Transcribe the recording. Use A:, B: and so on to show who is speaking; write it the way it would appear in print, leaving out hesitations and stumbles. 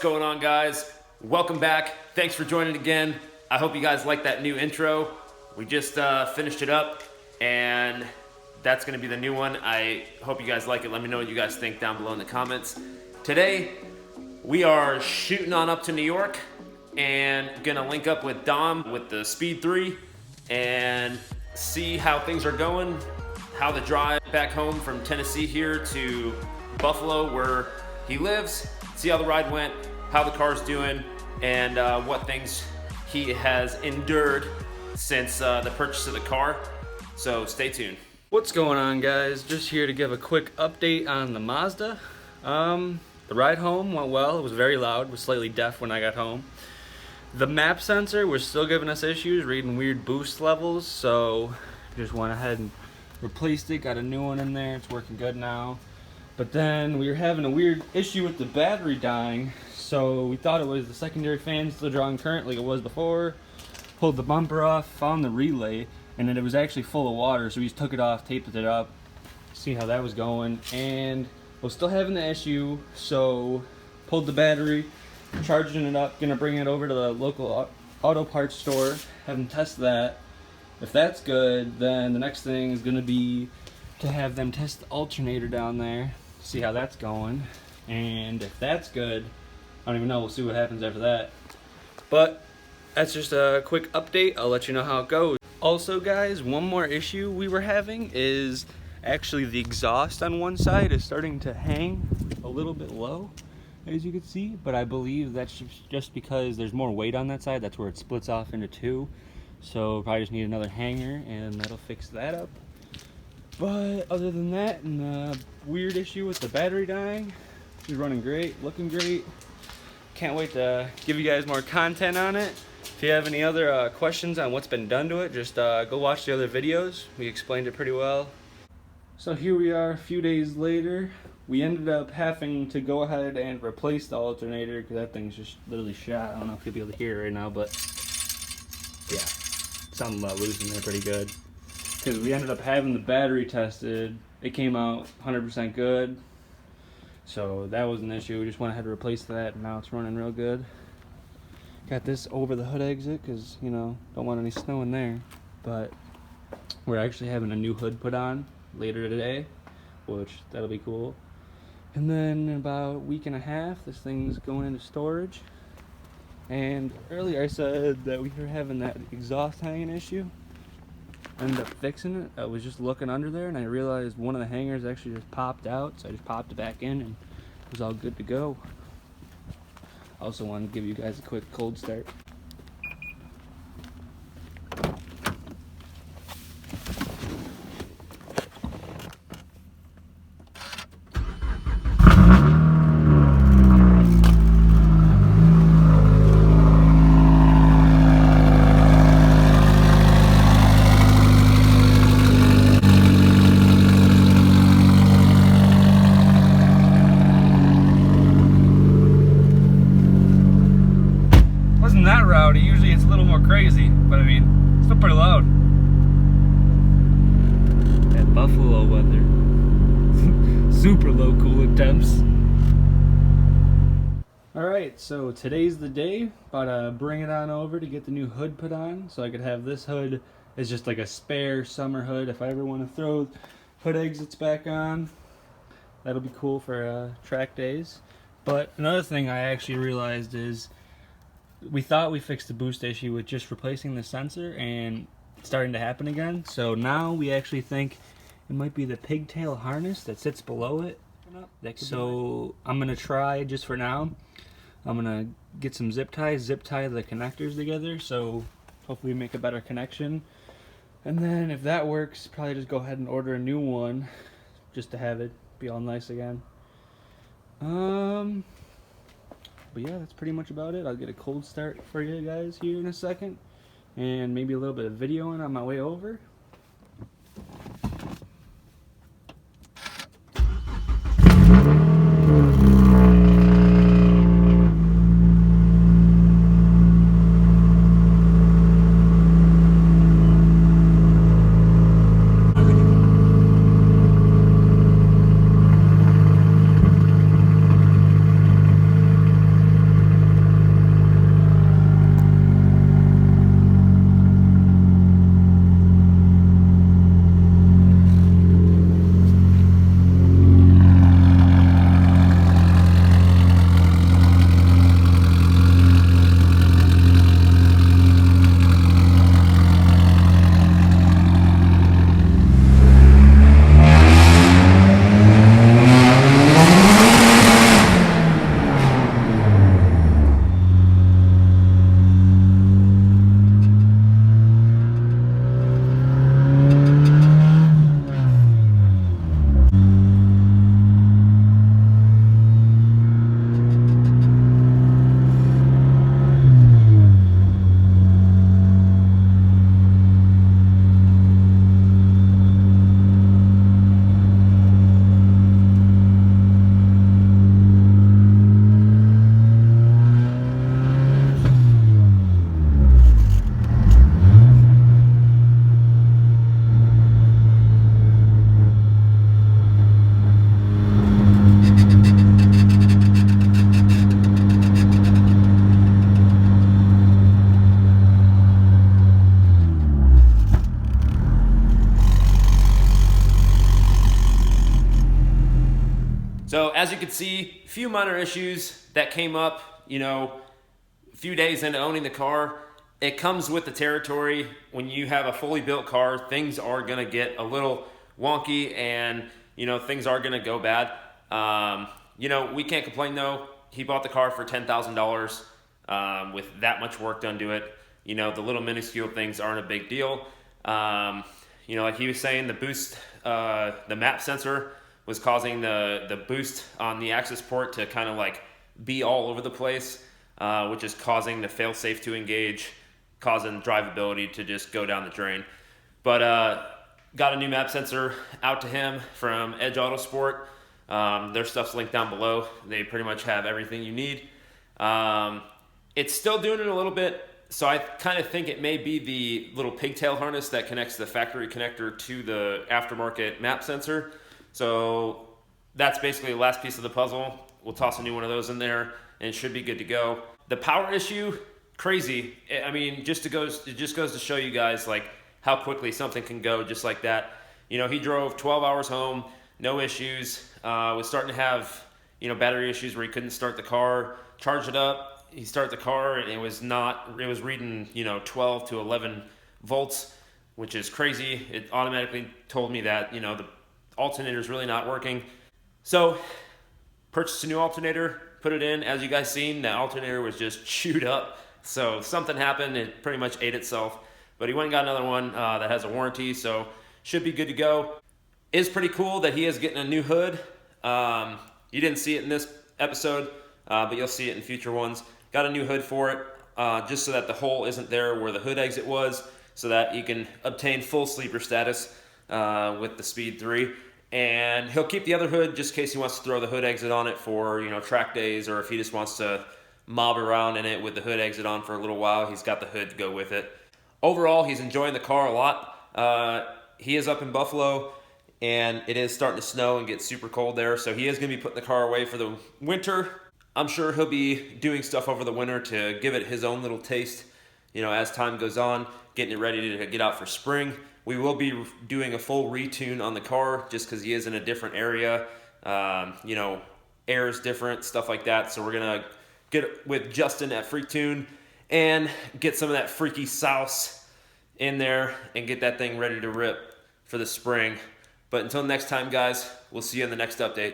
A: going on, guys? Welcome back. Thanks for joining again. I hope you guys like that new intro. We just finished it up, and that's going to be the new one. I hope you guys like it. Let me know what you guys think down below in the comments. Today, we are shooting on up to New York and going to link up with Dom with the Speed 3 and see how things are going, how the drive back home from Tennessee here to Buffalo, where he lives, see how the ride went, how the car's doing, and what things he has endured since the purchase of the car. So stay tuned.
B: What's going on, guys? Just here to give a quick update on the Mazda. The ride home went well. It was very loud, was slightly deaf when I got home. The map sensor was still giving us issues, reading weird boost levels, so just went ahead and replaced it, got a new one in there. It's working good now. But then we were having a weird issue with the battery dying, so we thought it was the secondary fan still drawing current like it was before. Pulled the bumper off, found the relay, and then it was actually full of water, so we just took it off, taped it up, see how that was going, and was still having the issue, so pulled the battery, charging it up, gonna bring it over to the local auto parts store, have them test that. If that's good, then the next thing is gonna be to have them test the alternator down there, see how that's going, and if that's good, I don't even know, we'll see what happens after that. But that's just a quick update. I'll let you know how it goes. Also, guys, one more issue we were having is actually the exhaust on one side is starting to hang a little bit low, as you can see, but I believe that's just because there's more weight on that side. That's where it splits off into two, so probably just need another hanger and that'll fix that up. But other than that, and the weird issue with the battery dying, it's running great, looking great. Can't wait to give you guys more content on it. If you have any other questions on what's been done to it, just go watch the other videos. We explained it pretty well. So here we are a few days later. We ended up having to go ahead and replace the alternator because that thing's just literally shot. I don't know if you'll be able to hear it right now, but yeah, something loose in there pretty good. Because we ended up having the battery tested. It came out 100% good. So that was an issue. We just went ahead and replaced that, and now it's running real good. Got this over the hood exit because, you know, don't want any snow in there. But we're actually having a new hood put on later today, which that'll be cool. And then in about a week and a half, this thing's going into storage. And earlier I said that we were having that exhaust hanging issue. Ended up fixing it. I was just looking under there and I realized one of the hangers actually just popped out, so I just popped it back in and it was all good to go. I also wanted to give you guys a quick cold start. That rowdy, usually it's a little more crazy, but I mean, still pretty loud. That Buffalo weather. Super low coolant temps. Alright, so today's the day. About to bring it on over to get the new hood put on, so I could have this hood as just like a spare summer hood if I ever want to throw hood exits back on. That'll be cool for track days. But another thing I actually realized is we thought we fixed the boost issue with just replacing the sensor, and it's starting to happen again. So now we actually think it might be the pigtail harness that sits below it. So I'm going to try, just for now, I'm going to get some zip tie the connectors together, so hopefully make a better connection. And then if that works, probably just go ahead and order a new one just to have it be all nice again. But yeah, that's pretty much about it. I'll get a cold start for you guys here in a second, and maybe a little bit of videoing on my way over.
A: So as you can see, a few minor issues that came up, you know, a few days into owning the car. It comes with the territory. When you have a fully built car, things are gonna get a little wonky, and you know, things are gonna go bad. You know, we can't complain though. He bought the car for $10,000 with that much work done to it. You know, the little minuscule things aren't a big deal. You know, like he was saying, the boost, the map sensor was causing the boost on the access port to kind of like be all over the place, which is causing the failsafe to engage, causing drivability to just go down the drain. But got a new map sensor out to him from Edge Autosport. Their stuff's linked down below. They pretty much have everything you need. It's still doing it a little bit, so I kind of think it may be the little pigtail harness that connects the factory connector to the aftermarket map sensor. So that's basically the last piece of the puzzle. We'll toss a new one of those in there, and it should be good to go. The power issue, crazy. I mean, it just goes to show you guys like how quickly something can go just like that. You know, he drove 12 hours home, no issues. Was starting to have, you know, battery issues where he couldn't start the car. Charged it up, he started the car, and it was reading, you know, 12 to 11 volts, which is crazy. It automatically told me that, you know, the alternator is really not working. So purchased a new alternator, put it in. As you guys seen, the alternator was just chewed up. So something happened, it pretty much ate itself. But he went and got another one that has a warranty, so should be good to go. Is pretty cool that he is getting a new hood. You didn't see it in this episode, but you'll see it in future ones. Got a new hood for it, just so that the hole isn't there where the hood exit was, so that you can obtain full sleeper status with the Speed 3. And he'll keep the other hood just in case he wants to throw the hood exit on it for, you know, track days, or if he just wants to mob around in it with the hood exit on for a little while, he's got the hood to go with it. Overall, he's enjoying the car a lot. He is up in Buffalo, and it is starting to snow and get super cold there, so he is going to be putting the car away for the winter. I'm sure he'll be doing stuff over the winter to give it his own little taste, you know, as time goes on, getting it ready to get out for spring. We will be doing a full retune on the car just because he is in a different area. You know, air is different, stuff like that. So we're going to get with Justin at Freak Tune and get some of that freaky sauce in there and get that thing ready to rip for the spring. But until next time, guys, we'll see you in the next update.